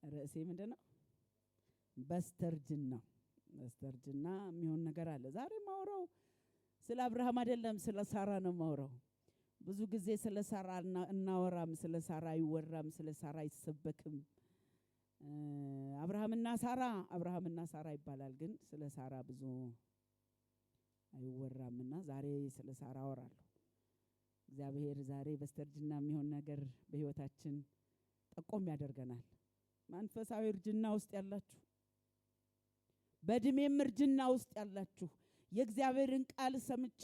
ርዕሴ ምንድነው? በስተርጅና የሚሆን ነገር አለ። ዛሬ ማውራው ስለ አብርሃም አይደለም፣ ስለ ሳራ ነው ማውራው። ብዙ ጊዜ ስለ ሳራ እናወራም፣ ስለ ሳራ አይወራም፣ ስለ ሳራ አይሰበክም። አብርሃምና ሳራ ይባላል፣ ግን ስለ ሳራ ብዙ አይወራምና ዛሬ ስለ ሳራ አወራለሁ። እግዚአብሔር ዛሬ በስተርጅና የሚሆን ነገር በህይወታችን ጠቆም ያደርገናል። መንፈሳዊ እርጅና ውስጥ ያላችሁ፣ በእድሜም እርጅና ውስጥ ያላችሁ የእግዚአብሔርን ቃል ሰምቼ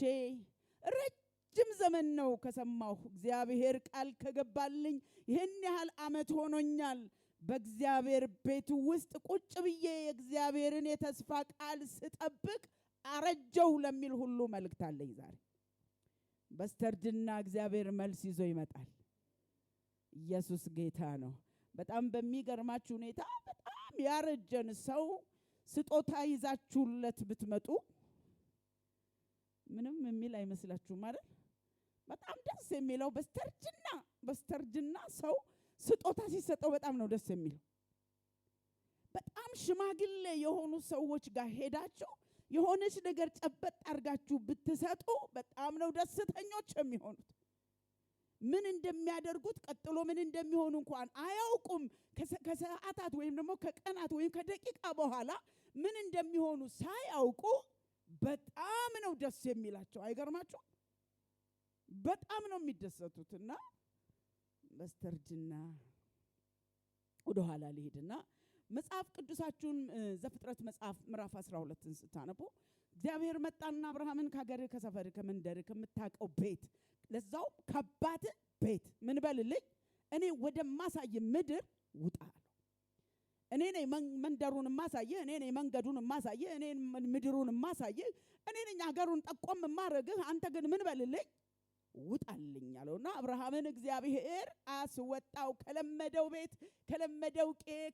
ረጅም ዘመን ነው ከሰማሁ። እግዚአብሔር ቃል ከገባልኝ ይህን ያህል ዓመት ሆኖኛል። በእግዚአብሔር ቤት ውስጥ ቁጭ ብዬ የእግዚአብሔርን የተስፋ ቃል ስጠብቅ አረጀው ለሚል ሁሉ መልእክት አለኝ ዛሬ። በስተርጅና እግዚአብሔር መልስ ይዞ ይመጣል። ኢየሱስ ጌታ ነው። በጣም በሚገርማችሁ ሁኔታ በጣም ያረጀን ሰው ስጦታ ይዛችሁለት ብትመጡ ምንም የሚል አይመስላችሁም አይደል? በጣም ደስ የሚለው በስተርጅና ሰው ስጦታ ሲሰጠው በጣም ነው ደስ የሚለው። በጣም ሽማግሌ የሆኑ ሰዎች ጋር ሄዳችሁ የሆነች ነገር ጨበጥ አድርጋችሁ ብትሰጡ በጣም ነው ደስተኞች የሚሆኑት። ምን እንደሚያደርጉት ቀጥሎ ምን እንደሚሆኑ እንኳን አያውቁም። ከሰዓታት ወይም ደግሞ ከቀናት ወይም ከደቂቃ በኋላ ምን እንደሚሆኑ ሳያውቁ በጣም ነው ደስ የሚላቸው። አይገርማችሁ? በጣም ነው የሚደሰቱትና በስተርጅና ወደ ኋላ ልሄድና መጽሐፍ ቅዱሳችሁን ዘፍጥረት መጽሐፍ ምዕራፍ 12ን ስታነቡ እግዚአብሔር መጣና አብርሃምን ከሀገር ከሰፈር ከመንደር ከምታቀው ቤት ለዛው ከአባት ቤት ምን በልልኝ እኔ ወደ ማሳይ ምድር ውጣ አለው። እኔ ነኝ መንደሩን ማሳየ፣ እኔ ነኝ መንገዱን ማሳየ፣ እኔ ምድሩን ማሳየ፣ እኔ ነኝ ሀገሩን ጠቆም ማረግህ፣ አንተ ግን ምን በልልኝ ውጣልኝ አለውና አብርሃምን እግዚአብሔር አስወጣው። ከለመደው ቤት፣ ከለመደው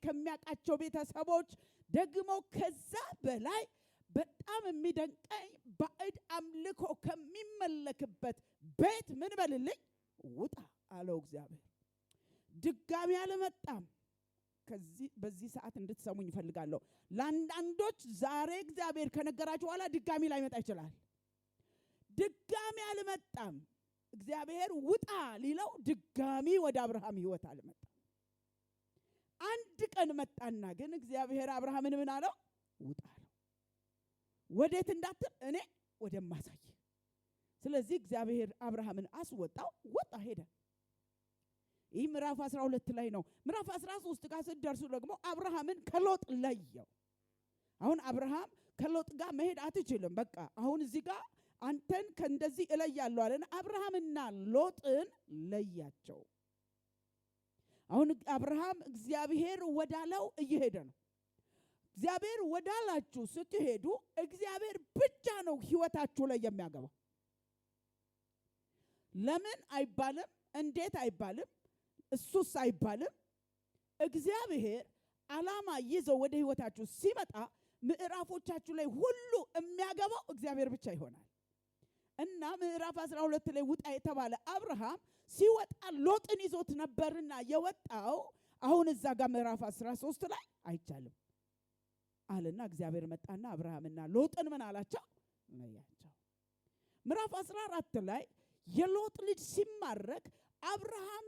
ከሚያቃቸው ቤተሰቦች፣ ደግሞ ከዛ በላይ በጣም የሚደንቀኝ ባዕድ አምልኮ ከሚመለክበት ቤት ምን በልልኝ ውጣ አለው እግዚአብሔር። ድጋሚ አልመጣም። በዚህ ሰዓት እንድትሰሙኝ እፈልጋለሁ። ለአንዳንዶች ዛሬ እግዚአብሔር ከነገራችሁ በኋላ ድጋሚ ላይመጣ ይችላል። ድጋሚ አልመጣም። እግዚአብሔር ውጣ ሊለው ድጋሚ ወደ አብርሃም ህይወት አልመጣም። አንድ ቀን መጣና ግን እግዚአብሔር አብርሃምን ምን አለው? ውጣ አለው። ወዴት እንዳትል እኔ ወደማሳይ። ስለዚህ እግዚአብሔር አብርሃምን አስወጣው፣ ወጣ፣ ሄደ። ይህ ምዕራፍ 12 ላይ ነው። ምዕራፍ 13 ጋር ስትደርሱ ደግሞ አብርሃምን ከሎጥ ለየው። አሁን አብርሃም ከሎጥ ጋር መሄድ አትችልም። በቃ አሁን እዚህ ጋር አንተን ከእንደዚህ እለያለሁ አለን። አብርሃምና ሎጥን ለያቸው። አሁን አብርሃም እግዚአብሔር ወዳለው እየሄደ ነው። እግዚአብሔር ወዳላችሁ ስትሄዱ እግዚአብሔር ብቻ ነው ህይወታችሁ ላይ የሚያገባው። ለምን አይባልም፣ እንዴት አይባልም፣ እሱስ አይባልም። እግዚአብሔር ዓላማ ይዞ ወደ ህይወታችሁ ሲመጣ ምዕራፎቻችሁ ላይ ሁሉ የሚያገባው እግዚአብሔር ብቻ ይሆናል። እና ምዕራፍ 12 ላይ ውጣ የተባለ አብርሃም ሲወጣ ሎጥን ይዞት ነበርና የወጣው። አሁን እዛ ጋር ምዕራፍ 13 ላይ አይቻልም አለና እግዚአብሔር መጣና አብርሃምና ሎጥን ምን አላቸው? ለያቸው። ምዕራፍ 14 ላይ የሎጥ ልጅ ሲማረክ አብርሃም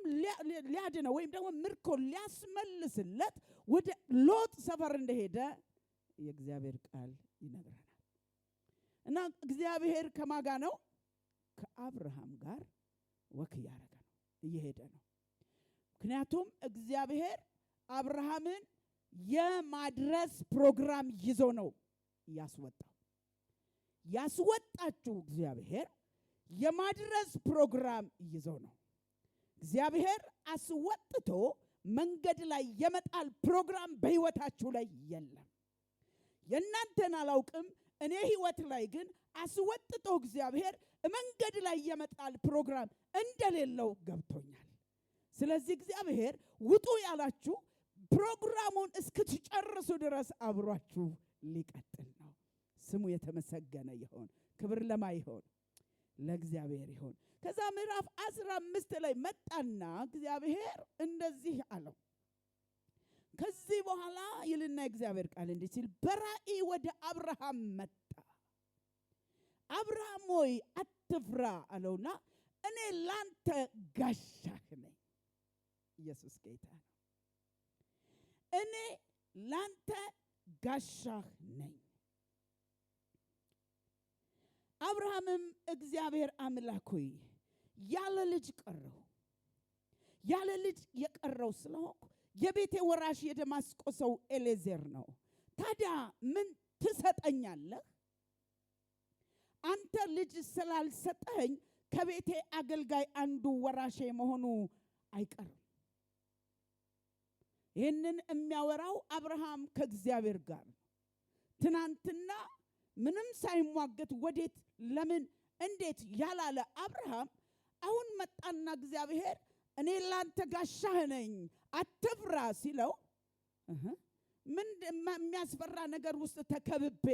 ሊያድነው ወይም ደግሞ ምርኮ ሊያስመልስለት ወደ ሎጥ ሰፈር እንደሄደ የእግዚአብሔር ቃል ይነግረናል። እና እግዚአብሔር ከማጋ ነው? ከአብርሃም ጋር ወክ ያረገ ነው፣ እየሄደ ነው። ምክንያቱም እግዚአብሔር አብርሃምን የማድረስ ፕሮግራም ይዞ ነው ያስወጣው። ያስወጣችሁ እግዚአብሔር የማድረስ ፕሮግራም ይዞ ነው። እግዚአብሔር አስወጥቶ መንገድ ላይ የመጣል ፕሮግራም በህይወታችሁ ላይ የለም። የእናንተን አላውቅም፣ እኔ ህይወት ላይ ግን አስወጥቶ እግዚአብሔር መንገድ ላይ የመጣል ፕሮግራም እንደሌለው ገብቶኛል። ስለዚህ እግዚአብሔር ውጡ ያላችሁ ፕሮግራሙን እስክትጨርሱ ድረስ አብሯችሁ ሊቀጥል ነው። ስሙ የተመሰገነ ይሁን። ክብር ለማ ይሁን? ለእግዚአብሔር ይሁን። ከዛ ምዕራፍ 15 ላይ መጣና እግዚአብሔር እንደዚህ አለው፣ ከዚህ በኋላ ይልና እግዚአብሔር ቃል እንዲህ ሲል በራእይ ወደ አብርሃም መጣ። አብርሃም ሆይ አትፍራ አለውና እኔ ላንተ ጋሻህ ነኝ። ኢየሱስ ጌታ ነው። እኔ ላንተ ጋሻህ ነኝ። አብርሃምም እግዚአብሔር አምላክ ሆይ ያለ ልጅ ቀረው፣ ያለ ልጅ የቀረው ስለሆንኩ የቤቴ ወራሽ የደማስቆ ሰው ኤሌዘር ነው። ታዲያ ምን ትሰጠኛለህ? አንተ ልጅ ስላልሰጠኝ ከቤቴ አገልጋይ አንዱ ወራሼ መሆኑ አይቀርም። ይህንን የሚያወራው አብርሃም ከእግዚአብሔር ጋር ትናንትና ምንም ሳይሟገት ወዴት ለምን እንዴት ያላለ አብርሃም አሁን መጣና እግዚአብሔር እኔ ላንተ ጋሻህ ነኝ አትፍራ ሲለው ምን የሚያስፈራ ነገር ውስጥ ተከብቤ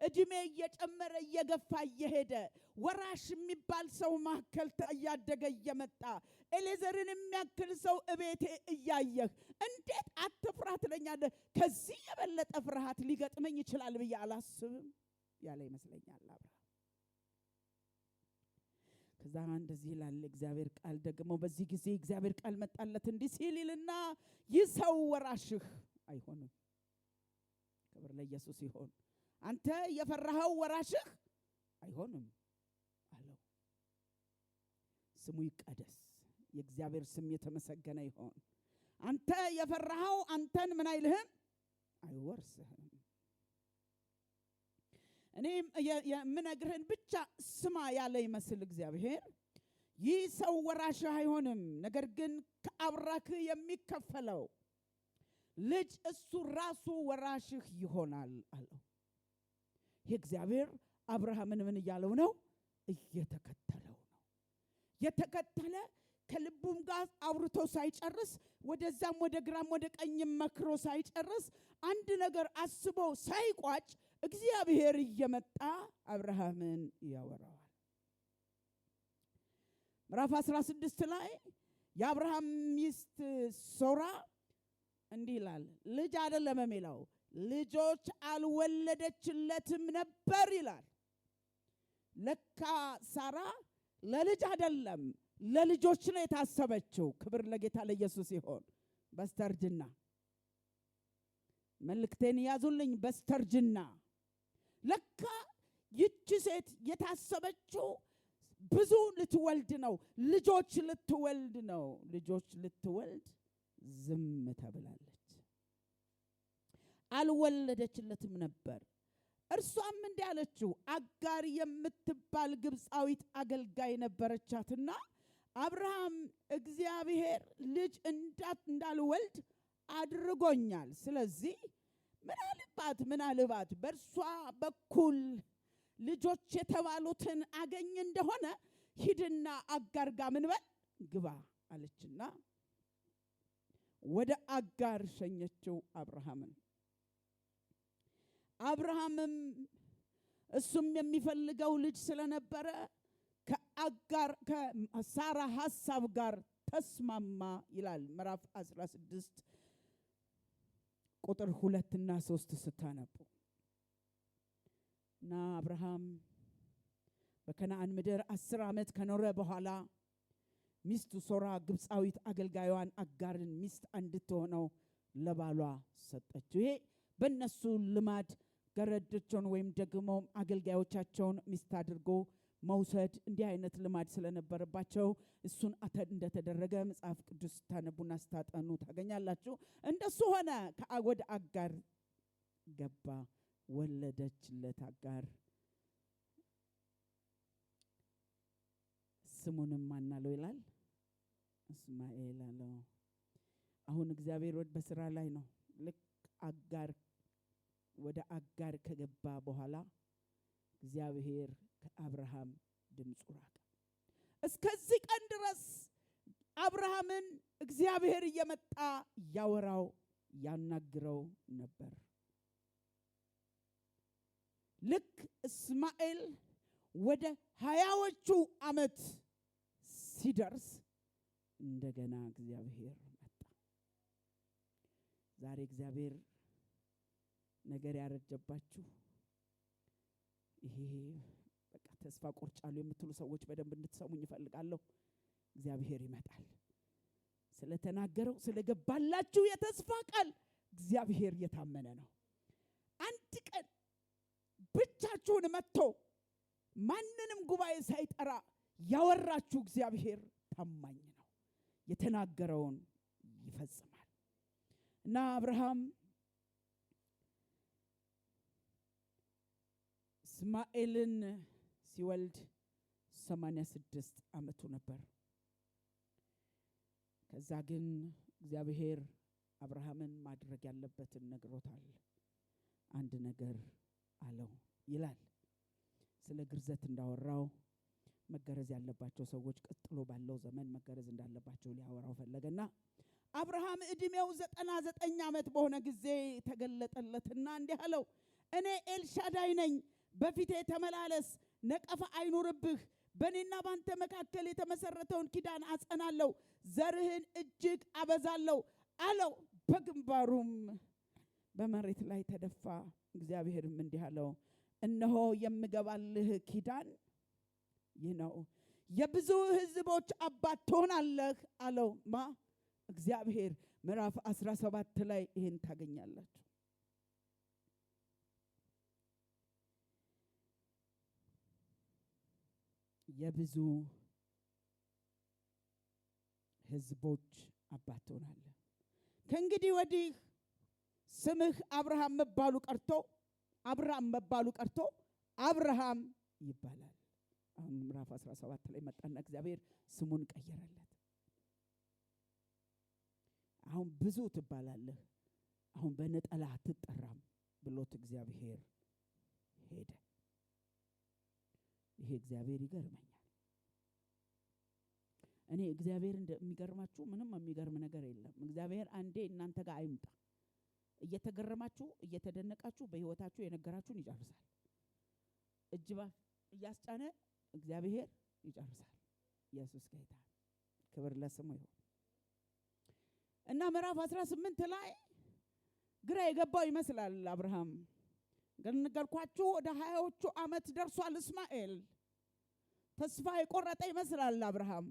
እድሜ እየጨመረ እየገፋ እየሄደ ወራሽ የሚባል ሰው ማከል እያደገ እየመጣ ኤሌዘርን የሚያክል ሰው እቤቴ እያየህ እንዴት አትፍራ ትለኛለህ? ከዚህ የበለጠ ፍርሃት ሊገጥመኝ ይችላል ብዬ አላስብም ያለ ይመስለኛል አብርሃም። ከዛ እንደዚህ ይላል እግዚአብሔር ቃል ደግሞ በዚህ ጊዜ እግዚአብሔር ቃል መጣለት እንዲህ ሲልና ይህ ሰው ወራሽህ አይሆንም። ክብር ለኢየሱስ ይሁን። አንተ የፈራኸው ወራሽህ አይሆንም አለው። ስሙ ይቀደስ። የእግዚአብሔር ስም የተመሰገነ ይሁን። አንተ የፈራኸው አንተን ምን አይልህም? አይወርስህም። እኔም የምነግርህን ብቻ ስማ ያለ ይመስል እግዚአብሔር ይህ ሰው ወራሽህ አይሆንም፣ ነገር ግን ከአብራክህ የሚከፈለው ልጅ እሱ ራሱ ወራሽህ ይሆናል አለው። የእግዚአብሔር አብርሃምን ምን እያለው ነው? እየተከተለው ነው። የተከተለ ከልቡም ጋር አውርቶ ሳይጨርስ ወደዛም ወደ ግራም ወደ ቀኝም መክሮ ሳይጨርስ አንድ ነገር አስቦ ሳይቋጭ እግዚአብሔር እየመጣ አብርሃምን ያወራዋል። ምዕራፍ 16 ላይ የአብርሃም ሚስት ሶራ እንዲህ ይላል። ልጅ አይደለም የሚለው ልጆች አልወለደችለትም ነበር ይላል። ለካ ሳራ ለልጅ አይደለም ለልጆች ነው የታሰበችው። ክብር ለጌታ ለኢየሱስ ይሁን። በስተርጅና መልእክቴን ያዙልኝ። በስተርጅና ለካ ይቺ ሴት የታሰበችው ብዙ ልትወልድ ነው። ልጆች ልትወልድ ነው። ልጆች ልትወልድ ዝም ተብላለች። አልወለደችለትም ነበር። እርሷም እንዲህ አለችው፣ አጋር የምትባል ግብፃዊት አገልጋይ ነበረቻትና አብርሃም እግዚአብሔር ልጅ እንዳልወልድ አድርጎኛል። ስለዚህ ምናልባት በእርሷ በኩል ልጆች የተባሉትን አገኝ እንደሆነ ሂድና አጋር ጋር ምን በል ግባ አለችና ወደ አጋር ሸኘችው አብርሃምን። አብርሃምም እሱም የሚፈልገው ልጅ ስለነበረ ከአጋር ከሳራ ሐሳብ ጋር ተስማማ ይላል። ምዕራፍ 16 ቁጥር 2 እና 3 ስታነቡ እና አብርሃም በከነዓን ምድር 10 ዓመት ከኖረ በኋላ ሚስቱ ሶራ ግብፃዊት አገልጋዩን አጋርን ሚስት እንድትሆነው ለባሏ ሰጠችው። ይሄ በእነሱ ልማድ ገረዶችን ወይም ደግሞ አገልጋዮቻቸውን ሚስት አድርጎ መውሰድ እንዲህ አይነት ልማድ ስለነበረባቸው እሱን እንደተደረገ መጽሐፍ ቅዱስ ታነቡና ስታጠኑ ታገኛላችሁ። እንደሱ ሆነ። ወደ አጋር ገባ፣ ወለደችለት። አጋር ስሙንም ማናለው ይላል? እስማኤል አለው። አሁን እግዚአብሔር በስራ ላይ ነው። ልክ አጋር ወደ አጋር ከገባ በኋላ እግዚአብሔር ከአብርሃም ድምፁ ራቀ። እስከዚህ ቀን ድረስ አብርሃምን እግዚአብሔር እየመጣ ያወራው ያናግረው ነበር። ልክ እስማኤል ወደ 20ዎቹ ዓመት ሲደርስ እንደገና እግዚአብሔር መጣ። ዛሬ እግዚአብሔር ነገር ያረጀባችሁ ይሄ በቃ ተስፋ ቆርጫለሁ የምትሉ ሰዎች በደንብ እንድትሰሙኝ እፈልጋለሁ። እግዚአብሔር ይመጣል። ስለተናገረው ስለገባላችሁ የተስፋ ቃል እግዚአብሔር የታመነ ነው። አንድ ቀን ብቻችሁን መጥቶ ማንንም ጉባኤ ሳይጠራ ያወራችሁ እግዚአብሔር ታማኝ ነው። የተናገረውን ይፈጽማል። እና አብርሃም እስማኤልን ሲወልድ 86 ዓመቱ ነበር። ከዛ ግን እግዚአብሔር አብርሃምን ማድረግ ያለበትን ነግሮታል። አንድ ነገር አለው ይላል። ስለ ግርዘት እንዳወራው መገረዝ ያለባቸው ሰዎች ቀጥሎ ባለው ዘመን መገረዝ እንዳለባቸው ሊያወራው ፈለገና አብርሃም እድሜው 99 ዓመት በሆነ ጊዜ ተገለጠለትና እንዲህ አለው፣ እኔ ኤልሻዳይ ነኝ፣ በፊቴ ተመላለስ፣ ነቀፋ አይኑርብህ፣ በእኔና ባንተ መካከል የተመሰረተውን ኪዳን አጸናለሁ፣ ዘርህን እጅግ አበዛለሁ አለው። በግንባሩም በመሬት ላይ ተደፋ። እግዚአብሔርም እንዲህ አለው፣ እነሆ የምገባልህ ኪዳን ይህ ነው፣ የብዙ ሕዝቦች አባት ትሆናለህ አለው። እግዚአብሔር ምዕራፍ 17 ላይ ይሄን ታገኛላችሁ። የብዙ ሕዝቦች አባት ትሆናለህ። ከእንግዲህ ወዲህ ስምህ አብርሃም መባሉ ቀርቶ አብርሃም ይባላል። አሁን ምዕራፍ 17 ላይ መጣና እግዚአብሔር ስሙን ቀየረለት። አሁን ብዙ ትባላለህ፣ አሁን በነጠላ አትጠራም ብሎት እግዚአብሔር ሄደ። ይሄ እግዚአብሔር ይገርመኛል። እኔ እግዚአብሔር እንደሚገርማችሁ ምንም የሚገርም ነገር የለም። እግዚአብሔር አንዴ እናንተ ጋር አይምጣ፣ እየተገረማችሁ እየተደነቃችሁ በህይወታችሁ የነገራችሁን ይጨርሳል። እጅ ባፍ እያስጫነ እግዚአብሔር ይጨርሳል። ኢየሱስ ጌታ፣ ክብር ለስሙ ይሁን። እና ምዕራፍ 18 ላይ ግራ የገባው ይመስላል አብርሃም። ገንገርኳችሁ ወደ 20ዎቹ ዓመት ደርሷል እስማኤል። ተስፋ የቆረጠ ይመስላል አብርሃም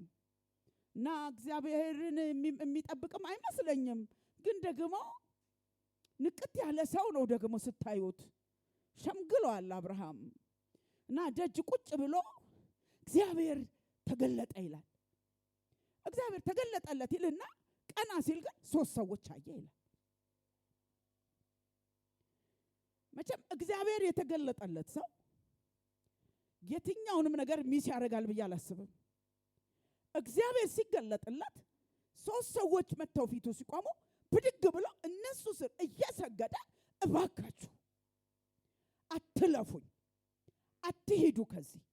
እና እግዚአብሔርን የሚጠብቅም አይመስለኝም። ግን ደግሞ ንቅት ያለ ሰው ነው። ደግሞ ስታዩት ሸምግሏል አብርሃም እና ደጅ ቁጭ ብሎ እግዚአብሔር ተገለጠ ይላል። እግዚአብሔር ተገለጠለት ይልና ቀና ሲል ግን 3 ሰዎች አየ ይላል። መቼም እግዚአብሔር የተገለጠለት ሰው የትኛውንም ነገር ሚስ ያደርጋል ብዬ አላስብም። እግዚአብሔር ሲገለጥለት 3 ሰዎች መተው ፊቱ ሲቆሙ ብድግ ብሎ እነሱ ስር እየሰገደ እባካችሁ አትለፉኝ፣ አትሂዱ፣ ከዚህ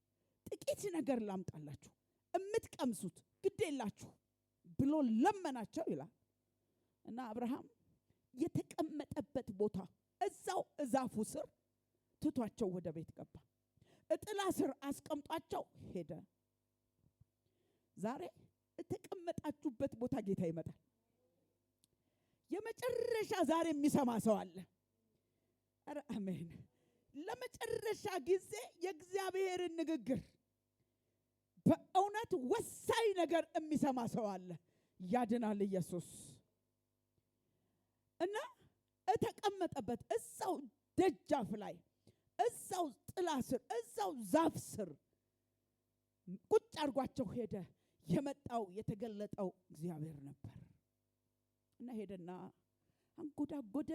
ጥቂት ነገር ላምጣላችሁ፣ እምትቀምሱት ግዴላችሁ ብሎ ለመናቸው ይላል። እና አብርሃም የተቀመጠበት ቦታ እዛው እዛፉ ስር ትቷቸው ወደ ቤት ገባ። እጥላ ስር አስቀምጧቸው ሄደ። ዛሬ የተቀመጣችሁበት ቦታ ጌታ ይመጣል። የመጨረሻ ዛሬ የሚሰማ ሰው አለ። ኧረ አሜን። ለመጨረሻ ጊዜ የእግዚአብሔርን ንግግር በእውነት ወሳኝ ነገር የሚሰማ ሰው አለ። ያድናል ኢየሱስ። እና የተቀመጠበት እዛው ደጃፍ ላይ እዛው ጥላ ስር እዛው ዛፍ ስር ቁጭ አድርጓቸው ሄደ። የመጣው የተገለጠው እግዚአብሔር ነበር። እና ሄደና አንጎዳጎደ።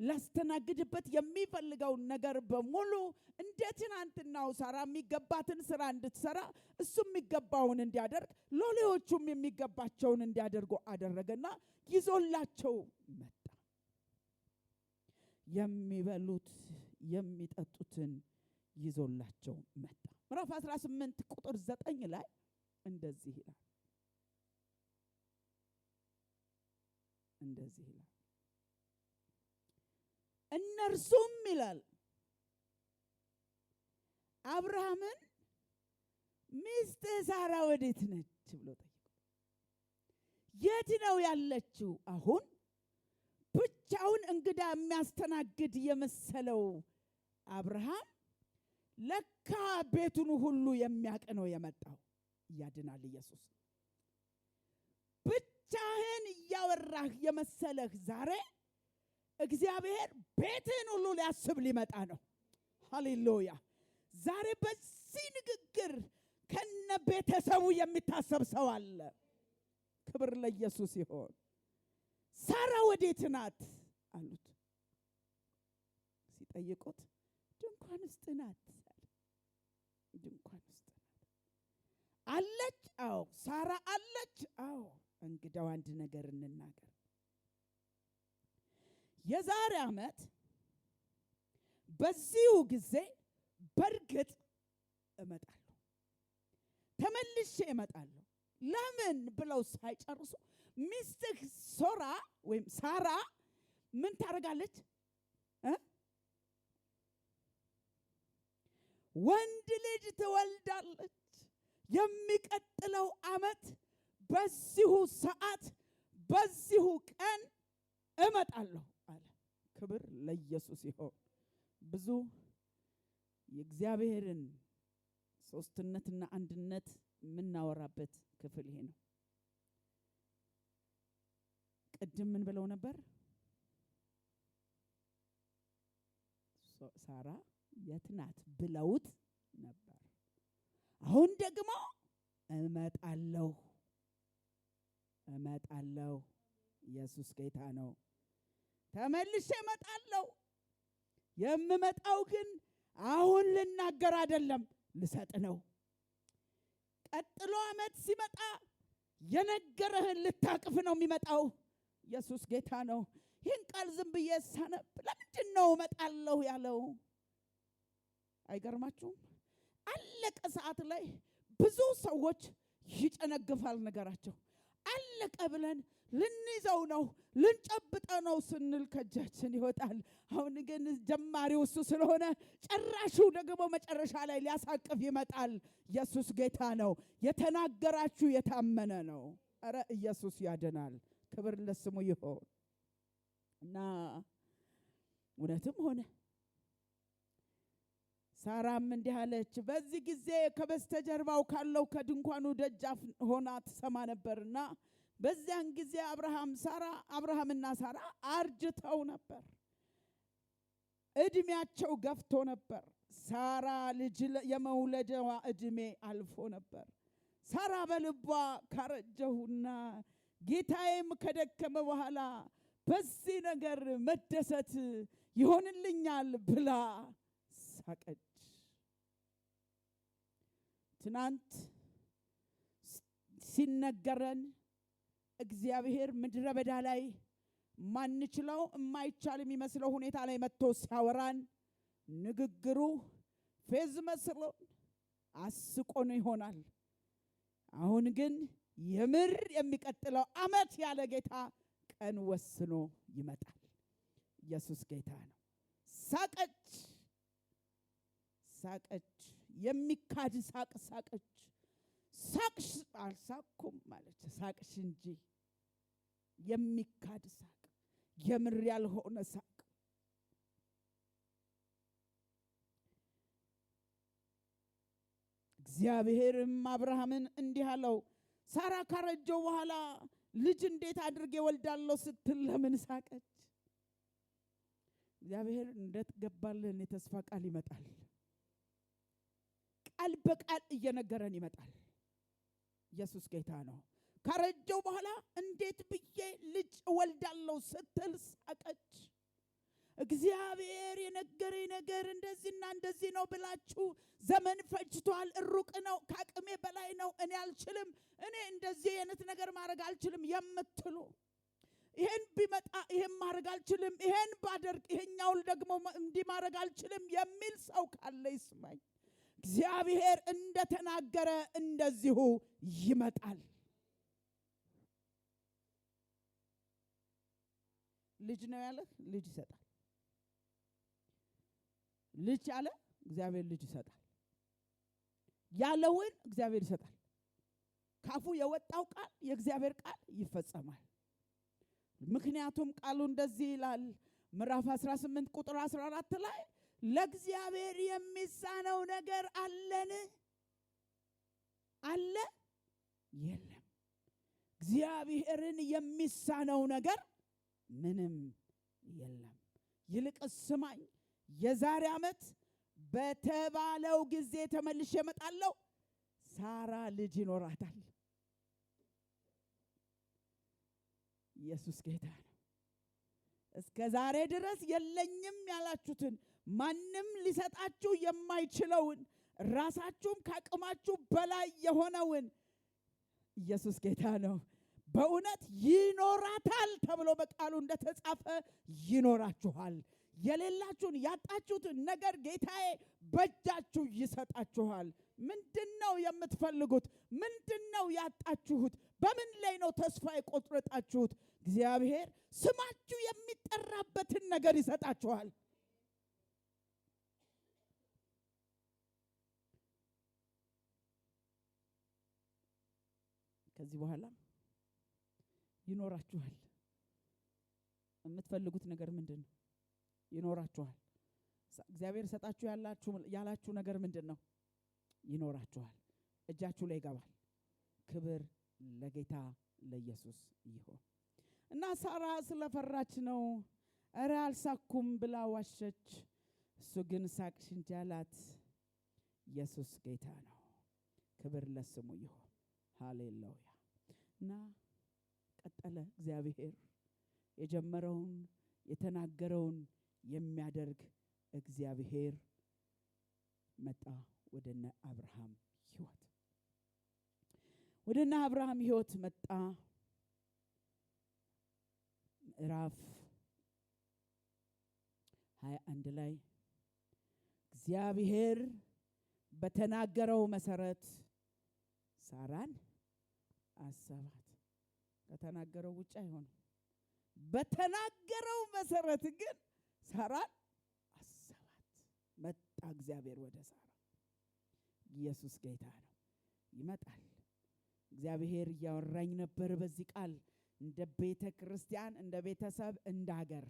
ላስተናግድበት የሚፈልገውን ነገር በሙሉ እንደ ትናንትናው ሳራ የሚገባትን ስራ እንድትሰራ እሱ የሚገባውን እንዲያደርግ ሎሌዎቹም የሚገባቸውን እንዲያደርጉ አደረገና ይዞላቸው መጣ። የሚበሉት የሚጠጡትን ይዞላቸው መጣ። ምዕራፍ 18 ቁጥር 9 ላይ እንደዚህ ይላል። እንደዚህ ይላል። እነርሱም ይላል አብርሃምን ሚስት ሳራ ወዴት ነች ብሎ ጠየቁ። የት ነው ያለችው? አሁን ብቻ ብቻውን እንግዳ የሚያስተናግድ የመሰለው አብርሃም ለካ ቤቱን ሁሉ የሚያውቅ ነው የመጣው። ያድናል ኢየሱስ። ብቻህን እያወራህ የመሰለህ ዛሬ እግዚአብሔር ቤትን ሁሉ ሊያስብ ሊመጣ ነው። ሃሌሉያ። ዛሬ በዚህ ንግግር ከነ ቤተሰቡ የሚታሰብ ሰው አለ። ክብር ለኢየሱስ ይሁን። ሳራ ወዴት ናት አሉት። ሲጠይቁት ድንኳን ውስጥ ናት። ድንኳን ውስጥ ናት አለች። አዎ ሳራ አለች። አዎ እንግዲያው አንድ ነገር እንናገር። የዛሬ ዓመት በዚሁ ጊዜ በርግጥ እመጣለሁ፣ ተመልሼ እመጣለሁ። ለምን ብለው ሳይጨርሱ ሚስትህ ሶራ ወይም ሳራ ምን ታደርጋለች? ወንድ ልጅ ትወልዳለች። የሚቀጥለው ዓመት በዚሁ ሰዓት በዚሁ ቀን እመጣለሁ አለ። ክብር ለኢየሱስ ይሁን። ብዙ የእግዚአብሔርን ሶስትነትና አንድነት የምናወራበት ክፍል ይሄ ነው። ቅድም ምን ብለው ነበር? ሳራ የት ናት ብለውት ነበር። አሁን ደግሞ እመጣለሁ። ኢየሱስ ጌታ ነው። ተመልሼ እመጣለሁ። የምመጣው ግን አሁን ልናገር አይደለም፣ ልሰጥ ነው። ቀጥሎ ዓመት ሲመጣ የነገረህን ልታቅፍ ነው የሚመጣው። ኢየሱስ ጌታ ነው። ይህን ቃል ዝም ብዬ ሳነብ ለምንድን ነው እመጣለሁ ያለው? አይገርማችሁም? አለቀ ሰዓት ላይ ብዙ ሰዎች ይጨነግፋል ነገራቸው። አለቀ ብለን ልንይዘው ነው ልንጨብጠው ነው ስንል ከእጃችን ይወጣል። አሁን ግን ጀማሪው እሱ ስለሆነ ጨራሹ ደግሞ መጨረሻ ላይ ሊያሳቅፍ ይመጣል። ኢየሱስ ጌታ ነው። የተናገራችሁ የታመነ ነው። ኧረ ኢየሱስ ያድናል። ክብር ለስሙ ይሁን። እና እውነትም ሆነ። ሳራም እንዲህ አለች። በዚህ ጊዜ ከበስተጀርባው ካለው ከድንኳኑ ደጃፍ ሆና ትሰማ ነበርና በዚያን ጊዜ አብርሃምና ሳራ አርጅተው ነበር፣ እድሜያቸው ገፍቶ ነበር። ሳራ ልጅ የመውለጃዋ እድሜ አልፎ ነበር። ሳራ በልቧ ካረጀሁና ጌታዬም ከደከመ በኋላ በዚህ ነገር መደሰት ይሆንልኛል ብላ ሳቀች። ትናንት ሲነገረን እግዚአብሔር ምድረ በዳ ላይ ማንችለው የማይቻል የሚመስለው ሁኔታ ላይ መጥቶ ሲያወራን ንግግሩ ፌዝ መስሎን አስቆን ይሆናል። አሁን ግን የምር የሚቀጥለው ዓመት ያለ ጌታ ቀን ወስኖ ይመጣል። ኢየሱስ ጌታ ነው። ሳቀች። የሚካድ ሳቅ ሳቀች። ሳቅሽ አልሳኩም ማለች። ሳቅሽ እንጂ የሚካድ ሳቅ፣ የምር ያልሆነ ሳቅ። እግዚአብሔርም አብርሃምን እንዲህ አለው፣ ሳራ ካረጀው በኋላ ልጅ እንዴት አድርጌ ወልዳለሁ ስትል ለምን ሳቀች? እግዚአብሔር እንደተገባልን የተስፋ ቃል ይመጣል። ቃል በቃል እየነገረን ይመጣል። ኢየሱስ ጌታ ነው። ካረጀው በኋላ እንዴት ብዬ ልጅ ወልዳለሁ ስትል ሳቀች። እግዚአብሔር የነገረኝ ነገር እንደዚህና እንደዚህ ነው ብላችሁ ዘመን ፈጅቷል፣ ሩቅ ነው፣ ከአቅሜ በላይ ነው፣ እኔ አልችልም፣ እኔ እንደዚህ አይነት ነገር ማድረግ አልችልም የምትሉ፣ ይሄን ቢመጣ ይሄን ማድረግ አልችልም፣ ይሄን ባደርግ ይሄኛው ደግሞ እንዲህ ማድረግ አልችልም የሚል ሰው ካለ ይስማኝ። እግዚአብሔር እንደተናገረ እንደዚሁ ይመጣል። ልጅ ነው ያለ ልጅ ይሰጣል። ልጅ አለ እግዚአብሔር ልጅ ይሰጣል። ያለውን እግዚአብሔር ይሰጣል። ካፉ የወጣው ቃል የእግዚአብሔር ቃል ይፈጸማል። ምክንያቱም ቃሉ እንደዚህ ይላል ምዕራፍ 18 ቁጥር 14 ላይ ለእግዚአብሔር የሚሳነው ነገር አለን? አለ? የለም። እግዚአብሔርን የሚሳነው ነገር ምንም የለም። ይልቅስ ስማኝ፣ የዛሬ ዓመት በተባለው ጊዜ ተመልሼ እመጣለሁ፣ ሳራ ልጅ ይኖራታል። ኢየሱስ ጌታ ነው። እስከ ዛሬ ድረስ የለኝም ያላችሁትን ማንም ሊሰጣችሁ የማይችለውን ራሳችሁም ከአቅማችሁ በላይ የሆነውን ኢየሱስ ጌታ ነው። በእውነት ይኖራታል ተብሎ በቃሉ እንደተጻፈ ይኖራችኋል። የሌላችሁን ያጣችሁትን ነገር ጌታዬ በእጃችሁ ይሰጣችኋል። ምንድነው የምትፈልጉት? ምንድነው ያጣችሁት? በምን ላይ ነው ተስፋ የቆረጣችሁት? እግዚአብሔር ስማችሁ የሚጠራበትን ነገር ይሰጣችኋል። ከዚህ በኋላ ይኖራችኋል። የምትፈልጉት ነገር ምንድነው? ይኖራችኋል። እግዚአብሔር ሰጣችሁ ያላችሁ ነገር ምንድነው? ይኖራችኋል። እጃችሁ ላይ ይገባል። ክብር ለጌታ ለኢየሱስ ይሁን። እና ሳራ ስለፈራች ነው እረ አልሳኩም ብላ ዋሸች። እሱ ግን ሳቅሽ እንጂ አላት። ኢየሱስ ጌታ ነው። ክብር ለስሙ ይሁን። ሃሌሉያ። እና ቀጠለ። እግዚአብሔር የጀመረውን የተናገረውን የሚያደርግ እግዚአብሔር መጣ ወደነ አብርሃም ሕይወት። ወደነ አብርሃም ሕይወት መጣ። ምዕራፍ 21 ላይ እግዚአብሔር በተናገረው መሰረት ሳራን አሰባት። ከተናገረው ውጭ አይሆንም። በተናገረው መሰረት ግን ሳራን አሰባት። መጣ እግዚአብሔር ወደ ሳራ። ኢየሱስ ጌታ ነው። ይመጣል። እግዚአብሔር እያወራኝ ነበር በዚህ ቃል እንደ ቤተ ክርስቲያን፣ እንደ ቤተሰብ፣ እንደ ሀገር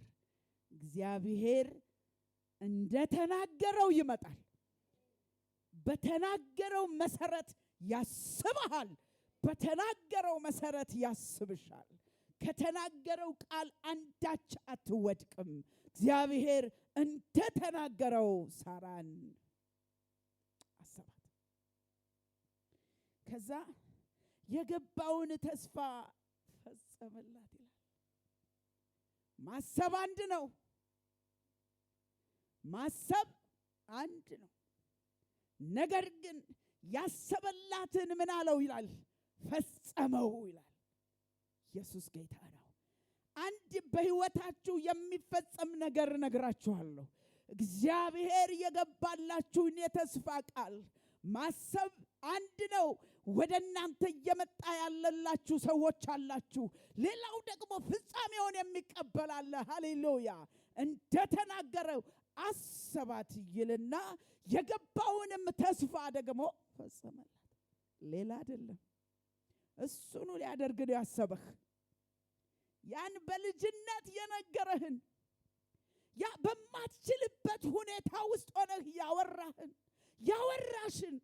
እግዚአብሔር እንደተናገረው ይመጣል። በተናገረው መሰረት ያስብሃል። በተናገረው መሰረት ያስብሻል። ከተናገረው ቃል አንዳች አትወድቅም። እግዚአብሔር እንደተናገረው ሳራን አሰባት። ከዛ የገባውን ተስፋ ፈጸመላት ይላል። ማሰብ አንድ ነው። ማሰብ አንድ ነው። ነገር ግን ያሰበላትን ምን አለው ይላል? ፈጸመው ይላል። ኢየሱስ ጌታ ነው። አንድ በህይወታችሁ የሚፈጸም ነገር ነግራችኋለሁ። እግዚአብሔር የገባላችሁን የተስፋ ቃል ማሰብ አንድ ነው። ወደ እናንተ እየመጣ ያለላችሁ ሰዎች አላችሁ። ሌላው ደግሞ ፍጻሜውን የሚቀበል አለ። ሃሌሉያ። እንደተናገረው አሰባት ይልና የገባውንም ተስፋ ደግሞ ፈጸመላት። ሌላ አይደለም። እሱኑ ሊያደርግ ነው ያሰበህ። ያን በልጅነት የነገረህን ያ በማትችልበት ሁኔታ ውስጥ ሆነህ ያወራሽን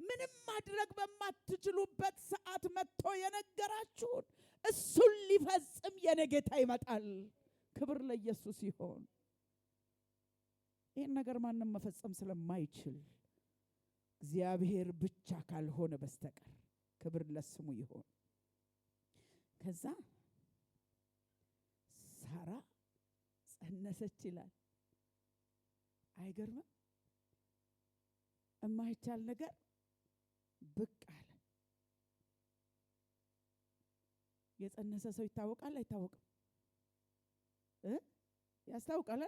ምንም ማድረግ በማትችሉበት ሰዓት መጥቶ የነገራችሁን እሱን ሊፈጽም የኔ ጌታ ይመጣል። ክብር ለኢየሱስ ይሁን። ይህን ነገር ማንም መፈጸም ስለማይችል እግዚአብሔር ብቻ ካልሆነ በስተቀር ክብር ለስሙ ይሁን። ከዛ ሳራ ጸነሰች ይላል። አይገርምም? የማይቻል ነገር ብቅ አለ። የጸነሰ ሰው ይታወቃል አይታወቅም? ያስታውቃል።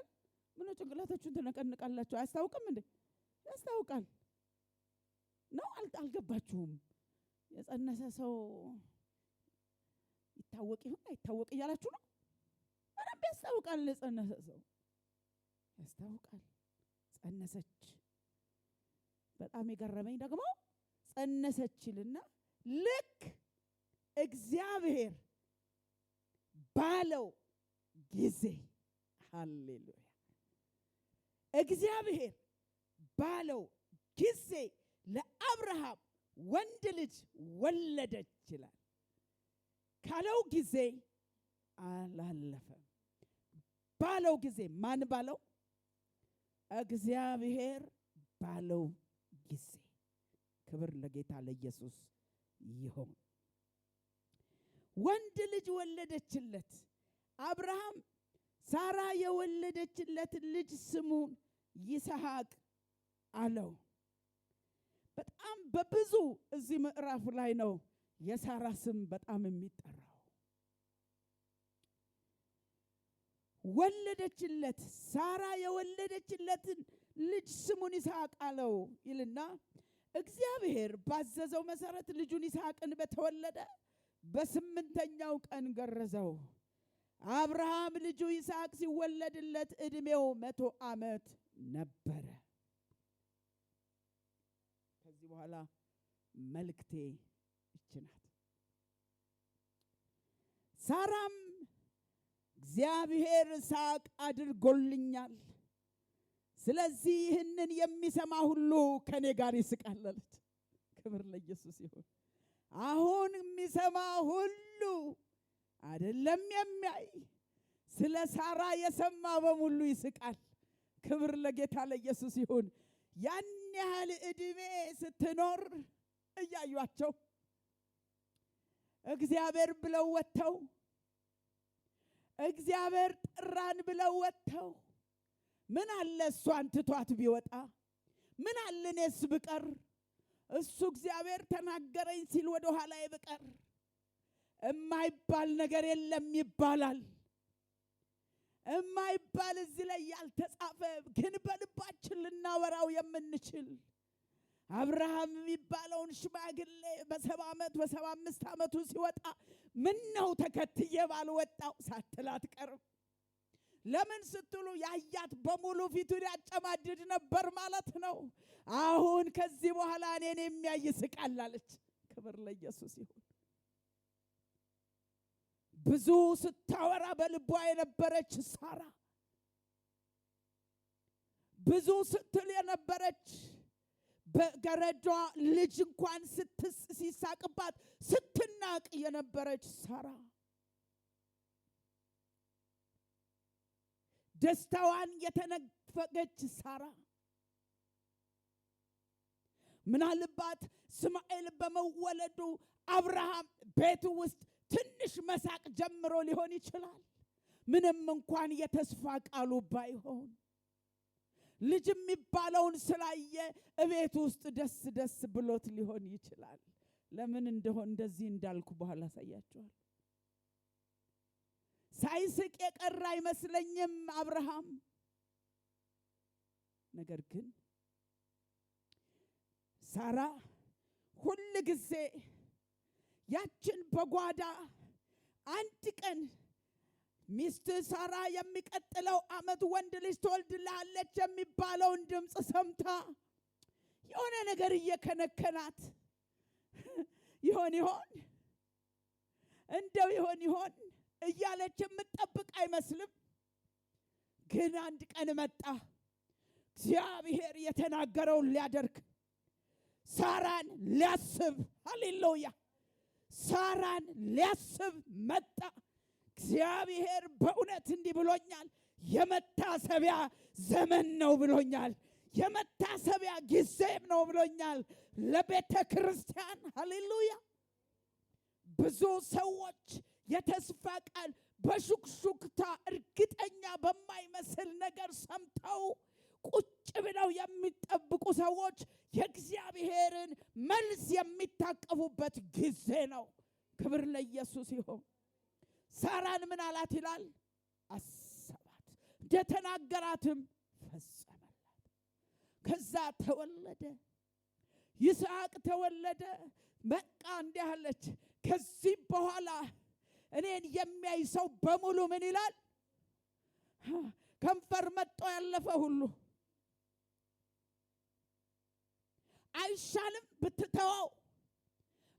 ምን ነው ጭንቅላታችሁን ትነቀንቃላችሁ? አያስታውቅም እንዴ? ያስታውቃል ነው። አልገባችሁም? የጸነሰ ሰው ይታወቅ ይሁን አይታወቅ እያላችሁ ነው። ምንም ያስታውቃል። የጸነሰ ሰው ያስታውቃል። ጸነሰች። በጣም የገረመኝ ደግሞ ጸነሰችልና ልክ እግዚአብሔር ባለው ጊዜ ሃሌሉያ እግዚአብሔር ባለው ጊዜ ለአብርሃም ወንድ ልጅ ወለደች ይላል። ካለው ጊዜ አላለፈም። ባለው ጊዜ ማን ባለው? እግዚአብሔር ባለው ጊዜ። ክብር ለጌታ ለኢየሱስ ይሁን። ወንድ ልጅ ወለደችለት። አብርሃም ሳራ የወለደችለት ልጅ ስሙን ይስሐቅ አለው። በጣም በብዙ እዚህ ምዕራፍ ላይ ነው የሳራ ስም በጣም የሚጠራው። ወለደችለት። ሳራ የወለደችለትን ልጅ ስሙን ይስሐቅ አለው ይልና እግዚአብሔር ባዘዘው መሰረት ልጁን ይስሐቅን በተወለደ በ8ኛው ቀን ገረዘው። አብርሃም ልጁ ይስሐቅ ሲወለድለት ዕድሜው 100 ዓመት ነበረ። ከዚህ በኋላ መልእክቴ ይህች ናት። ሳራም እግዚአብሔር ይስሐቅ አድርጎልኛል፣ ስለዚህ ይህንን የሚሰማ ሁሉ ከኔ ጋር ይስቃል አለች። ክብር ለኢየሱስ ይሁን። አሁን የሚሰማ ሁሉ አይደለም የሚያይ፣ ስለ ሳራ የሰማ በሙሉ ይስቃል። ክብር ለጌታ ለኢየሱስ ይሁን። ያን ያህል ዕድሜ ስትኖር እያዩአቸው እግዚአብሔር ብለው ወጥተው እግዚአብሔር ጥራን ብለው ወጥተው ምን አለ እሷን ትቷት ቢወጣ፣ ምን አለ እኔስ ብቀር፣ እሱ እግዚአብሔር ተናገረኝ ሲል ወደ ኋላ ብቀር። እማይባል ነገር የለም ይባላል። እማይባል እዚህ ላይ ያልተጻፈ ግን በልባችን ልናወራው የምንችል አብርሃም የሚባለውን ሽማግሌ በ70 ዓመት በ75 ዓመቱ ሲወጣ ምን ነው ተከትዬ ባልወጣው ሳትል አትቀርም። ለምን ስትሉ ያያት በሙሉ ፊቱን ያጨማድድ ነበር ማለት ነው። አሁን ከዚህ በኋላ እኔን የሚያይ ይስቃል አለች። ክብር ለኢየሱስ ይሁን። ብዙ ስታወራ በልቧ የነበረች ሳራ፣ ብዙ ስትል የነበረች በገረዷ ልጅ እንኳን ሲሳቅባት ስትናቅ የነበረች ሳራ፣ ደስታዋን የተነፈገች ሳራ፣ ምናልባት እስማኤል በመወለዱ አብርሃም ቤቱ ውስጥ ትንሽ መሳቅ ጀምሮ ሊሆን ይችላል። ምንም እንኳን የተስፋ ቃሉ ባይሆን ልጅ የሚባለውን ስላየ እቤት ውስጥ ደስ ደስ ብሎት ሊሆን ይችላል። ለምን እንደሆነ እንደዚህ እንዳልኩ በኋላ አሳያችኋለሁ። ሳይስቅ የቀረ አይመስለኝም አብርሃም። ነገር ግን ሳራ ሁል ጊዜ ያችን በጓዳ አንድ ቀን ሚስት ሳራ የሚቀጥለው ዓመት ወንድ ልጅ ትወልድልሃለች የሚባለውን ድምፅ ሰምታ የሆነ ነገር እየከነከናት ይሆን እንደው ይሆን እያለች የምትጠብቅ አይመስልም። ግን አንድ ቀን መጣ። እግዚአብሔር የተናገረውን ሊያደርግ ሳራን ሊያስብ፣ ሃሌሉያ፣ ሳራን ሊያስብ መጣ። እግዚአብሔር በእውነት እንዲህ ብሎኛል፣ የመታሰቢያ ዘመን ነው ብሎኛል፣ የመታሰቢያ ጊዜም ነው ብሎኛል ለቤተ ክርስቲያን። ሃሌሉያ። ብዙ ሰዎች የተስፋ ቃል በሹክሹክታ እርግጠኛ በማይመስል ነገር ሰምተው ቁጭ ብለው የሚጠብቁ ሰዎች የእግዚአብሔርን መልስ የሚታቀፉበት ጊዜ ነው። ክብር ለኢየሱስ ይሁን። ሳራን ምን አላት ይላል? አሰባት፣ እንደተናገራትም ፈጸመላት። ከዛ ተወለደ፣ ይስሐቅ ተወለደ። በቃ እንዲህ አለች፣ ከዚህ በኋላ እኔን የሚያይ ሰው በሙሉ ምን ይላል? ከንፈር መጦ ያለፈ ሁሉ አይሻልም? ብትተወው፣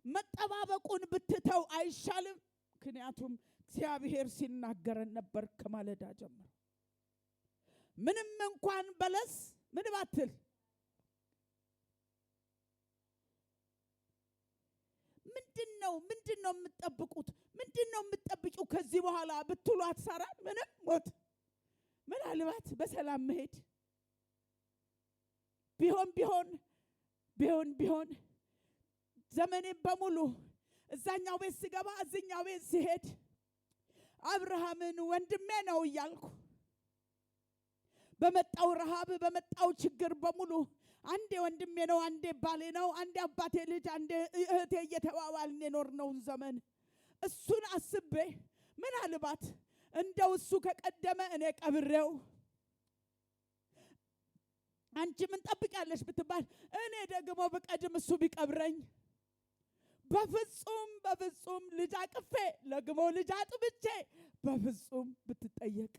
መጠባበቁን ብትተው አይሻልም? ምክንያቱም እግዚአብሔር ሲናገረን ነበር ከማለዳ ጀምሮ። ምንም እንኳን በለስ ምን ባትል ምንድነው የምትጠብቁት? ምንድነው የምትጠብቂው ከዚህ በኋላ ብትሏት ሳራን ምንም ሞት ምናልባት በሰላም መሄድ ቢሆን ዘመኔን በሙሉ እዛኛው ቤት ስገባ እዚኛው ቤት ሲሄድ አብርሃምን ወንድሜ ነው እያልኩ በመጣው ረሃብ በመጣው ችግር በሙሉ አንዴ ወንድሜ ነው፣ አንዴ ባሌ ነው፣ አንዴ አባቴ ልጅ፣ አንዴ እህቴ እየተባባልን የኖርነውን ዘመን እሱን አስቤ ምናልባት እንደው እሱ ከቀደመ እኔ ቀብሬው አንቺ ምን ጠብቂያለሽ ብትባል እኔ ደግሞ በቀድም እሱ ቢቀብረኝ በፍጹም ልጅ አቅፌ ለግሞ ልጅ አጥብቼ በፍጹም ብትጠየቅ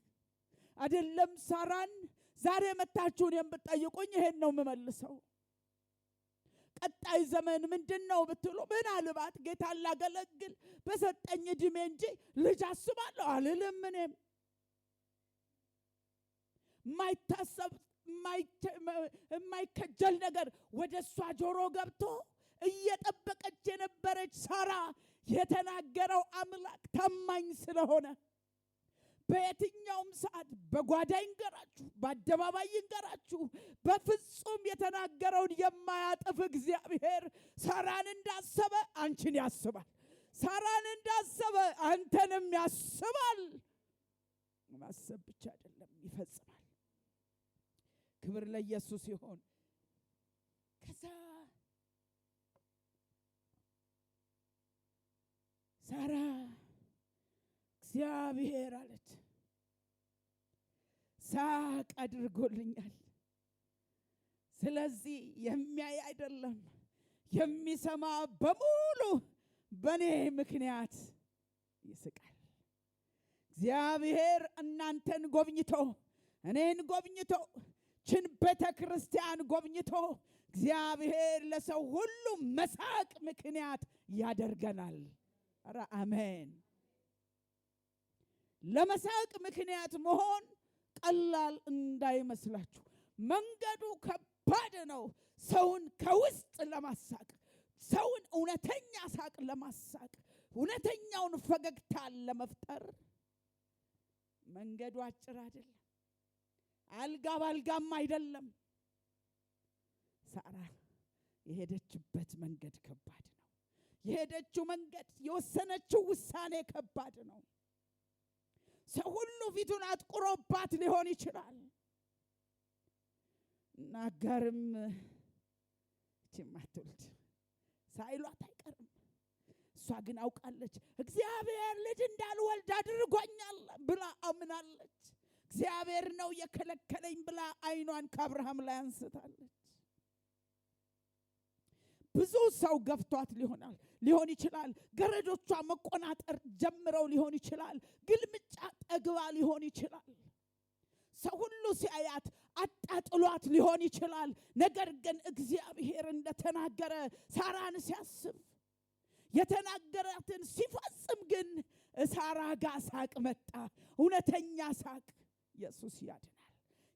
አይደለም ሳራን ዛሬ መታችሁ እኔን ብትጠይቁኝ ይሄን ነው የምመልሰው። ቀጣይ ዘመን ምንድነው ብትሉ ምናልባት ጌታን ላገለግል በሰጠኝ እድሜ እንጂ ልጅ አስባለሁ አልልም። እኔም የማይከጀል ነገር ወደ እሷ ጆሮ ገብቶ እየጠበቀች የነበረች ሳራ የተናገረው አምላክ ታማኝ ስለሆነ በየትኛውም ሰዓት በጓዳ ይንገራችሁ፣ በአደባባይ ይንገራችሁ፣ በፍጹም የተናገረውን የማያጠፍ እግዚአብሔር ሳራን እንዳሰበ አንቺን ያስባል። ሳራን እንዳሰበ አንተንም ያስባል። ማሰብ ብቻ አይደለም ይፈጽማል። ክብር ለኢየሱስ ይሁን። ከዛ ሳራ እግዚአብሔር አለች ሳቅ አድርጎልኛል። ስለዚህ የሚያይ አይደለም የሚሰማ በሙሉ በኔ ምክንያት ይስቃል። እግዚአብሔር እናንተን ጎብኝቶ እኔን ጎብኝቶ ችን ቤተክርስቲያን ጎብኝቶ እግዚአብሔር ለሰው ሁሉ መሳቅ ምክንያት ያደርገናል። ኧረ አሜን። ለመሳቅ ምክንያት መሆን ቀላል እንዳይመስላችሁ። መንገዱ ከባድ ነው። ሰውን ከውስጥ ለማሳቅ፣ ሰውን እውነተኛ ሳቅ ለማሳቅ፣ እውነተኛውን ፈገግታ ለመፍጠር መንገዱ አጭር አይደለም። አልጋ ባልጋም አይደለም። ሳራ የሄደችበት መንገድ ከባድ ነው። የሄደችው መንገድ የወሰነችው ውሳኔ ከባድ ነው። ሰው ሁሉ ፊቱን አጥቁሮባት ሊሆን ይችላል። ናጋርም ማትወልድ ሳይሏት አይቀርም። እሷ ግን አውቃለች እግዚአብሔር ልጅ እንዳልወልድ አድርጎኛል ብላ አምናለች። እግዚአብሔር ነው የከለከለኝ ብላ አይኗን ከአብርሃም ላይ አንስታለች። ብዙ ሰው ገፍቷት ሊሆን ይችላል። ገረዶቿ መቆናጠር ጀምረው ሊሆን ይችላል። ግልምጫ ጠግባ ሊሆን ይችላል። ሰው ሁሉ ሲያያት አጣጥሏት ሊሆን ይችላል። ነገር ግን እግዚአብሔር እንደተናገረ ሳራን ሲያስብ የተናገራትን ሲፈጽም ግን ሳራ ጋር ሳቅ መጣ። እውነተኛ ሳቅ ኢየሱስ ያድናል።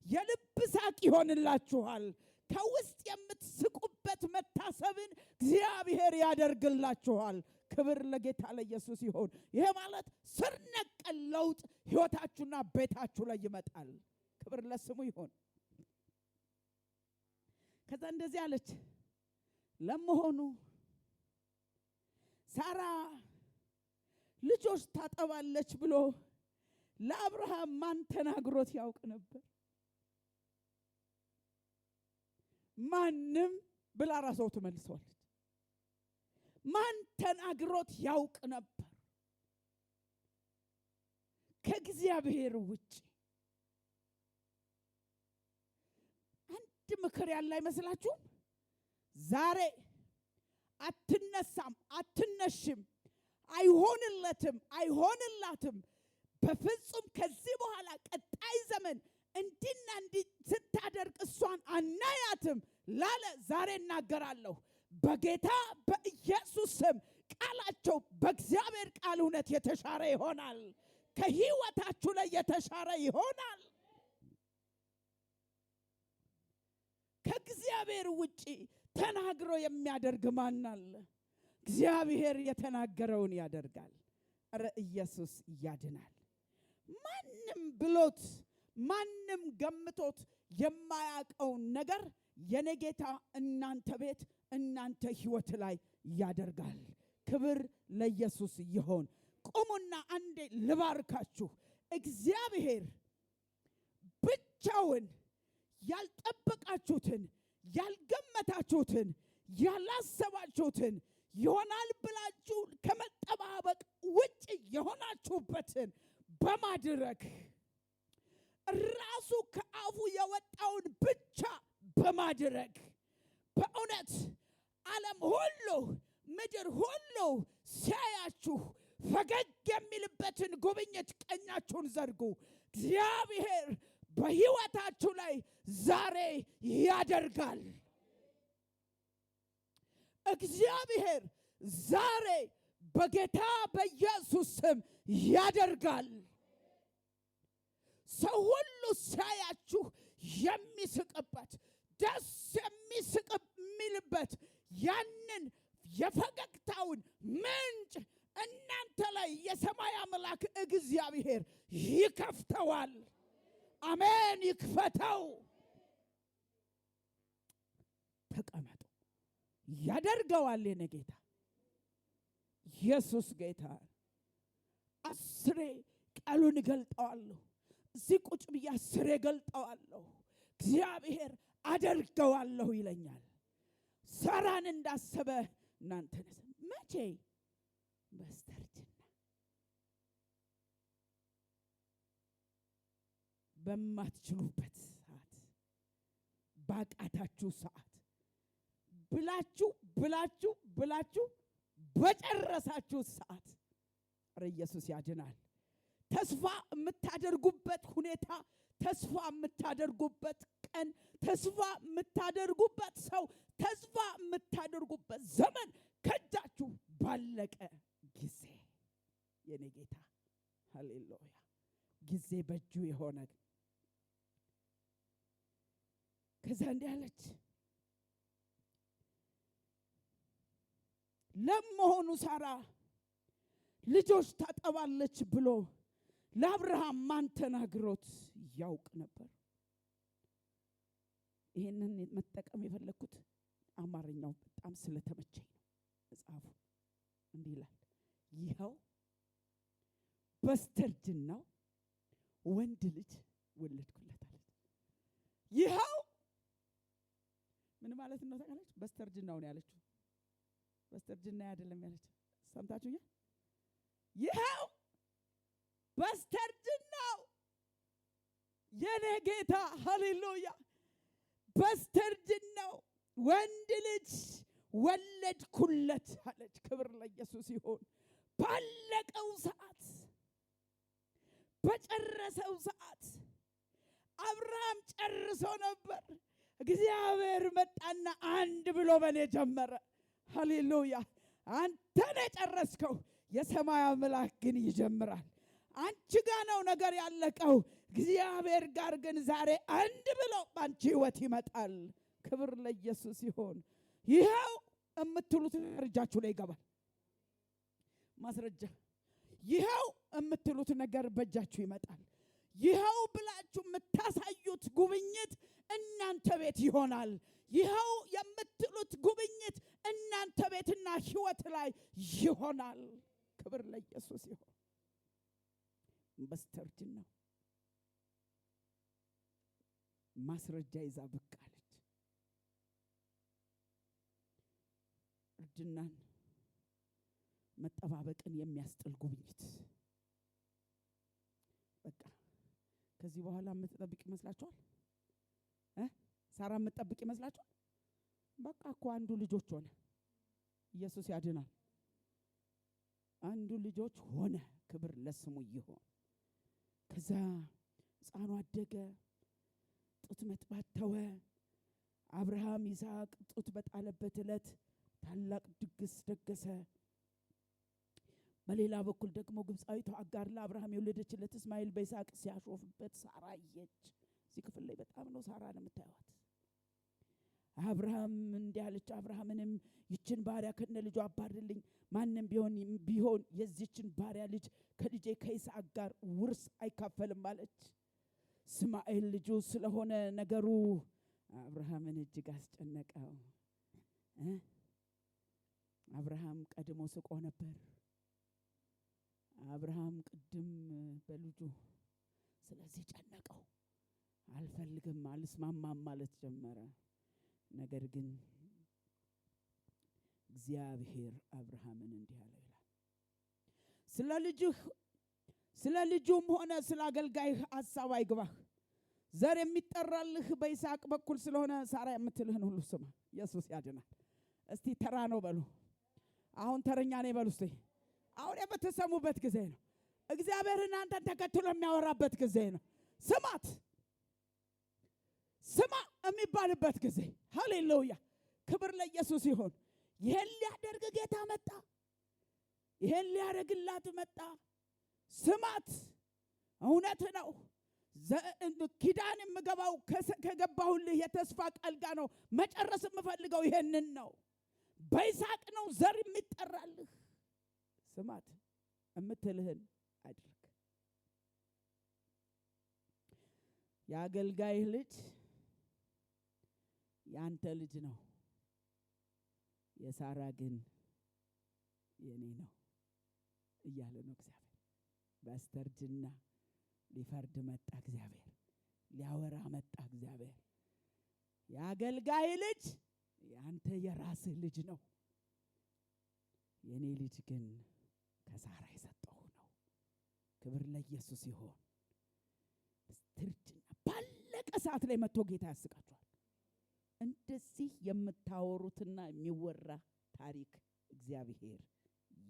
የልብ ሳቅ ይሆንላችኋል። ከውስጥ የምትስቁበት መታሰብን እግዚአብሔር ያደርግላችኋል። ክብር ለጌታ ለኢየሱስ ይሁን። ይሄ ማለት ስር ነቀል ለውጥ ህይወታችሁና ቤታችሁ ላይ ይመጣል። ክብር ለስሙ ይሁን። ከዛ እንደዚህ አለች፣ ለመሆኑ ሳራ ልጆች ታጠባለች ብሎ ለአብርሃም ማን ተናግሮት ያውቅ ነበር? ማንም ብላ ራሷ ትመልሰዋለች። ማን ተናግሮት ያውቅ ነበር ከእግዚአብሔር ውጪ? አንድ ምክር ያለ አይመስላችሁም? ዛሬ አትነሳም፣ አትነሽም፣ አይሆንላትም በፍጹም ከዚህ በኋላ ቀጣይ ዘመን እንዲና እንዲ ስታደርግ እሷን አናያትም ላለ ዛሬ እናገራለሁ በጌታ በኢየሱስ ስም ቃላቸው በእግዚአብሔር ቃል እውነት የተሻረ ይሆናል። ከህይወታችሁ ላይ የተሻረ ይሆናል። ከእግዚአብሔር ውጪ ተናግሮ የሚያደርግ ማን አለ? እግዚአብሔር የተናገረውን ያደርጋል። ኧረ ኢየሱስ ያድናል። ማንም ብሎት ማንም ገምቶት የማያውቀውን ነገር የኔ ጌታ እናንተ ቤት እናንተ ህይወት ላይ ያደርጋል። ክብር ለኢየሱስ ይሁን። ቁሙና አንዴ ልባርካችሁ። እግዚአብሔር ብቻውን ያልጠበቃችሁትን፣ ያልገመታችሁትን፣ ያላሰባችሁትን ይሆናል ብላችሁ ከመጠባበቅ ውጭ የሆናችሁበትን በማድረግ ራሱ ከአፉ የወጣውን ብቻ በማድረግ በእውነት ዓለም ሁሉ ምድር ሁሉ ሲያያችሁ ፈገግ የሚልበትን ጉብኝት ቀኛችሁን ዘርጉ። እግዚአብሔር በህይወታችሁ ላይ ዛሬ ያደርጋል። እግዚአብሔር ዛሬ በጌታ በኢየሱስ ስም ያደርጋል። ሰው ሁሉ ሲያያችሁ የሚስቅበት ደስ የሚልበት ያንን የፈገግታውን ምንጭ እናንተ ላይ የሰማይ አምላክ እግዚአብሔር ይከፍተዋል። አሜን። ይክፈተው። ተቀመጡ። ያደርገዋል። የኔ ጌታ ኢየሱስ ጌታ። 10 ቃሉን እገልጠዋለሁ። እዚህ ቁጭ ብዬ 10 እገልጠዋለሁ። እግዚአብሔር አደርገዋለሁ ይለኛል። ሳራን እንዳሰበ እናንተን መቼ? በስተርጅና በማትችሉበት ሰዓት፣ ባቃታችሁ ሰዓት ብላችሁ በጨረሳችሁ ሰዓት ኢየሱስ ያድናል። ተስፋ የምታደርጉበት ሁኔታ፣ ተስፋ የምታደርጉበት ቀን፣ ተስፋ የምታደርጉበት ሰው፣ ተስፋ የምታደርጉበት ዘመን ከእጃችሁ ባለቀ ጊዜ የኔ ጌታ ሃሌሉያ፣ ጊዜ በእጁ የሆነ ከዛ እንዲህ አለች፣ ለመሆኑ ሳራ ልጆች ታጠባለች ብሎ ለአብርሃም ማን ተናግሮት ያውቅ ነበር? ይሄንን መጠቀም የፈለኩት አማርኛው በጣም ስለተመቸኝ ነው። መጽሐፉ እንዲህ ይላል፣ ይኸው በስተርጅናው ወንድ ልጅ ወለድኩለት አለች። ይኸው ምን ማለት ነው ታውቃለች? በስተርጅናው ነው ያለችው። በስተርጅና አይደለም ያለችው። ሰምታችሁኛል? ይኸው በስተርጅናው የኔ ጌታ ሃሌሉያ፣ በስተርጅናው ወንድ ልጅ ወለድኩለት አለች። ክብር ለኢየሱስ ይሁን። ባለቀው ሰዓት፣ በጨረሰው ሰዓት አብርሃም ጨርሶ ነበር። እግዚአብሔር መጣና አንድ ብሎ በኔ ጀመረ። ሃሌሉያ። አንተ ነህ የጨረስከው፣ የሰማይ አምላክ ግን ይጀምራል። አንቺ ጋር ነው ነገር ያለቀው፣ እግዚአብሔር ጋር ግን ዛሬ አንድ ብሎ ባንቺ ህይወት ይመጣል። ክብር ለኢየሱስ ይሁን። ይኸው የምትሉት ነገር እጃችሁ ላይ ይገባል። ማስረጃ፣ ይኸው የምትሉት ነገር በእጃችሁ ይመጣል። ይኸው ብላችሁ የምታሳዩት ጉብኝት እናንተ ቤት ይሆናል። ይኸው የምትሉት ጉብኝት እናንተ ቤትና ህይወት ላይ ይሆናል። ክብር ለኢየሱስ ይሁን። በስተርጅናው ማስረጃ ይዛ ብቅ አለች። እርጅናን መጠባበቅን የሚያስጥል ጉብኝት። በቃ ከዚህ በኋላ የምትጠብቅ ይመስላችኋል? ሳራ የምትጠብቅ ይመስላችኋል? በቃ እኮ አንዱ ልጆች ሆነ። ኢየሱስ ያድናል። አንዱ ልጆች ሆነ። ክብር ለስሙ ይሁን። ከዛ ሕፃኑ አደገ፣ ጡት መጥባት ተወ። አብርሃም ይስሐቅ ጡት በጣለበት ዕለት ታላቅ ድግስ ደገሰ። በሌላ በኩል ደግሞ ግብፃዊቷ አጋር ለአብርሃም የወለደችለት እስማኤል በይስሐቅ ሲያሾፍበት ሳራ አየች። እዚህ ክፍል ላይ በጣም ነው ሳራን የምታዩት። አብርሃም እንዲህ አለች፣ አብርሃምንም ይችን ባሪያ ከነ ልጇ አባርልኝ፣ ማንም ቢሆን የዚችን ባሪያ ልጅ ከልጄ ከይስሐቅ ጋር ውርስ አይካፈልም አለች። እስማኤል ልጁ ስለሆነ ነገሩ አብርሃምን እጅግ አስጨነቀው። አብርሃም ቀድሞ ስቆ ነበር። አብርሃም ቅድም በልጁ ስለዚህ ጨነቀው። አልፈልግም፣ አልስማማም ማለት ጀመረ። ነገር ግን እግዚአብሔር አብርሃምን እንዲህ አለው ይላል፣ ስለ ልጁም ሆነ ስለ አገልጋይህ ሐሳብ አይግባህ። ዘር የሚጠራልህ በይስሐቅ በኩል ስለሆነ ሳራ የምትልህን ሁሉ ስማ። ኢየሱስ ያድናል። እስቲ ተራ ነው በሉ። አሁን ተረኛ ነው በሉ። እስቲ አሁን የምትሰሙበት ጊዜ ነው። እግዚአብሔር እናንተን ተከትሎ የሚያወራበት ጊዜ ነው። ስማት ስማ የሚባልበት ጊዜ። ሃሌሉያ! ክብር ለኢየሱስ ይሁን። ይሄን ሊያደርግ ጌታ መጣ። ይሄን ሊያደርግላት መጣ። ስማት። እውነት ነው። ኪዳን የምገባው ከገባሁልህ የተስፋ ቃል ጋር ነው። መጨረስ የምፈልገው ይሄንን ነው። በይስሐቅ ነው ዘር የሚጠራልህ። ስማት የምትልህን አድርግ። የአገልጋይህ ልጅ ያንተ ልጅ ነው፣ የሳራ ግን የኔ ነው እያለ ነው እግዚአብሔር። በስተርጅና ሊፈርድ መጣ እግዚአብሔር። ሊያወራ መጣ እግዚአብሔር። የአገልጋይ ልጅ ያንተ የራስህ ልጅ ነው፣ የኔ ልጅ ግን ከሳራ የሰጠው ነው። ክብር ለኢየሱስ ይሁን። በስተርጅና ባለቀ ሰዓት ላይ መጥቶ ጌታ ያስቃቸዋል። እንደዚህ የምታወሩትና የሚወራ ታሪክ እግዚአብሔር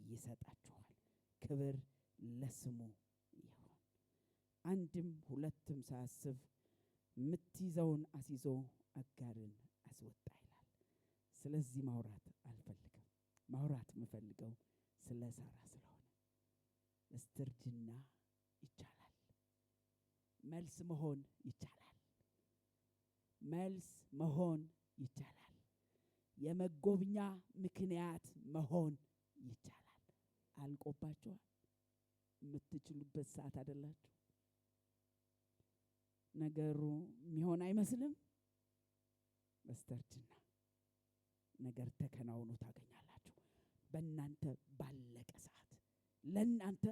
ይሰጣችኋል። ክብር ለስሙ ይሁን። አንድም ሁለትም ሳያስብ የምትይዘውን አስይዞ አጋርን አስወጣ ይላል። ስለዚህ ማውራት አልፈልግም። ማውራት የምፈልገው ስለ ሳራ ስለሆነ በስተርጅና ይቻላል። መልስ መሆን ይቻላል። መልስ መሆን ይቻላል። የመጎብኛ ምክንያት መሆን ይቻላል። አልቆባችኋል። የምትችሉበት ሰዓት አይደላችሁ። ነገሩ የሚሆን አይመስልም። በስተርጅና ነገር ተከናውኖ ታገኛላችሁ። በእናንተ ባለቀ ሰዓት፣ ለእናንተ